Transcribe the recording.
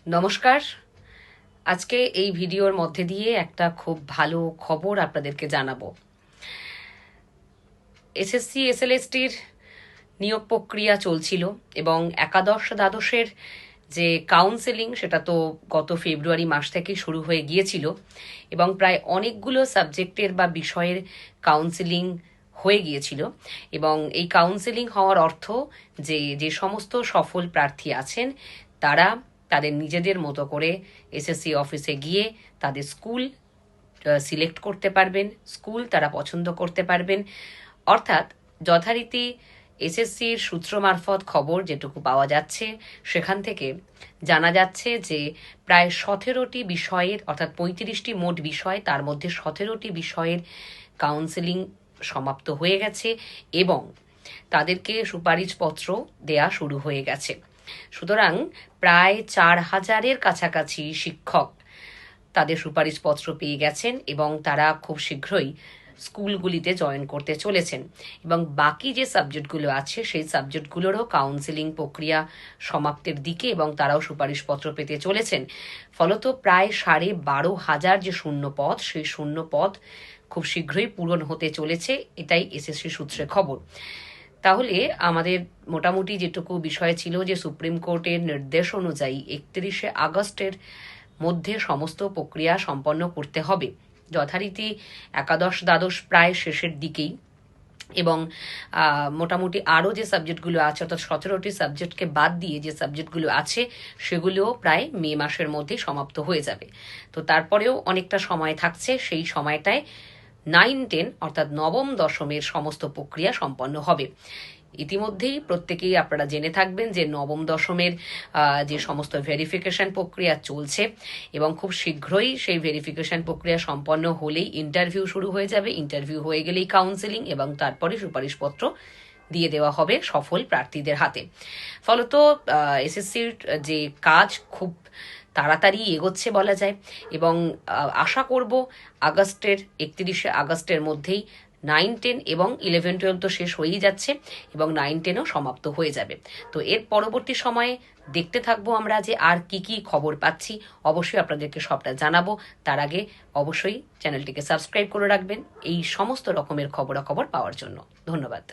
নমস্কার। আজকে এই ভিডিওর মধ্যে দিয়ে একটা খুব ভালো খবর আপনাদেরকে জানাবো। এসএসসি এসএলএসটির নিয়োগ প্রক্রিয়া চলছিল এবং একাদশ দ্বাদশের যে কাউন্সেলিং সেটা তো গত ফেব্রুয়ারি মাস থেকেই শুরু হয়ে গিয়েছিল এবং প্রায় অনেকগুলো সাবজেক্টের বা বিষয়ের কাউন্সেলিং হয়ে গিয়েছিল। এবং এই কাউন্সেলিং হওয়ার অর্থ যে যে সমস্ত সফল প্রার্থী আছেন তারা তাদের নিজেদের মতো করে এসএসসি অফিসে গিয়ে তাদের স্কুল সিলেক্ট করতে পারবেন, স্কুল তারা পছন্দ করতে পারবেন। অর্থাৎ যথারীতি এসএসসির সূত্র মারফত খবর যেটুকু পাওয়া যাচ্ছে সেখান থেকে জানা যাচ্ছে যে প্রায় 17টি বিষয়ের অর্থাৎ 35টি মোট বিষয়, তার মধ্যে 17টি বিষয়ের কাউন্সেলিং সমাপ্ত হয়ে গেছে এবং তাদেরকে সুপারিশপত্র দেয়া শুরু হয়ে গেছে। সুতরাং প্রায় 4,000-এর কাছাকাছি শিক্ষক তাদের সুপারিশপত্র পেয়ে গেছেন এবং তারা খুব শীঘ্রই স্কুলগুলিতে জয়েন করতে চলেছেন। এবং বাকি যে সাবজেক্টগুলো আছে সেই সাবজেক্টগুলোরও কাউন্সেলিং প্রক্রিয়া সমাপ্তির দিকে এবং তারাও সুপারিশপত্র পেতে চলেছেন। ফলত প্রায় 12,500 যে শূন্য পদ, সেই শূন্য পদ খুব শীঘ্রই পূরণ হতে চলেছে, এটাই এসএসসি সূত্রে খবর। তাহলে আমাদের মোটামুটি যেটুকু বিষয় ছিল যে সুপ্রিম কোর্টের নির্দেশ অনুযায়ী 31শে আগস্টের মধ্যে সমস্ত প্রক্রিয়া সম্পন্ন করতে হবে। যথারীতি একাদশ দ্বাদশ প্রায় শেষের দিকেই এবং মোটামুটি আরও যে সাবজেক্টগুলো আছে অর্থাৎ 17টি সাবজেক্টকে বাদ দিয়ে যে সাবজেক্টগুলো আছে সেগুলোও প্রায় মে মাসের মধ্যে সমাপ্ত হয়ে যাবে। তো তারপরেও অনেকটা সময় থাকছে, সেই সময়টায় 9-10 অর্থাৎ নবম দশমের সমস্ত প্রক্রিয়া সম্পন্ন হবে। ইতিমধ্যেই প্রত্যেকেই আপনারা জেনে থাকবেন যে নবম দশমের যে সমস্ত ভেরিফিকেশন প্রক্রিয়া চলছে এবং খুব শীঘ্রই সেই ভেরিফিকেশন প্রক্রিয়া সম্পন্ন হলেই ইন্টারভিউ শুরু হয়ে যাবে। ইন্টারভিউ হয়ে গেলেই কাউন্সেলিং এবং তারপরে সুপারিশপত্র দিয়ে দেওয়া হবে সফল প্রার্থীদের হাতে। ফলত এসএসসির যে কাজ খুব তাড়াতাড়ি এগোচ্ছে বলা যায় এবং আশা করব 31শে আগস্টের মধ্যেই 9-10 এবং 11-12 তো শেষ হয়েই যাচ্ছে এবং 9-10ও সমাপ্ত হয়ে যাবে। তো এর পরবর্তী সময়ে দেখতে থাকবো আমরা যে আর কি কি খবর পাচ্ছি, অবশ্যই আপনাদেরকে সবটা জানাবো। তার আগে অবশ্যই চ্যানেলটিকে সাবস্ক্রাইব করে রাখবেন এই সমস্ত রকমের খবরাখবর পাওয়ার জন্য। ধন্যবাদ।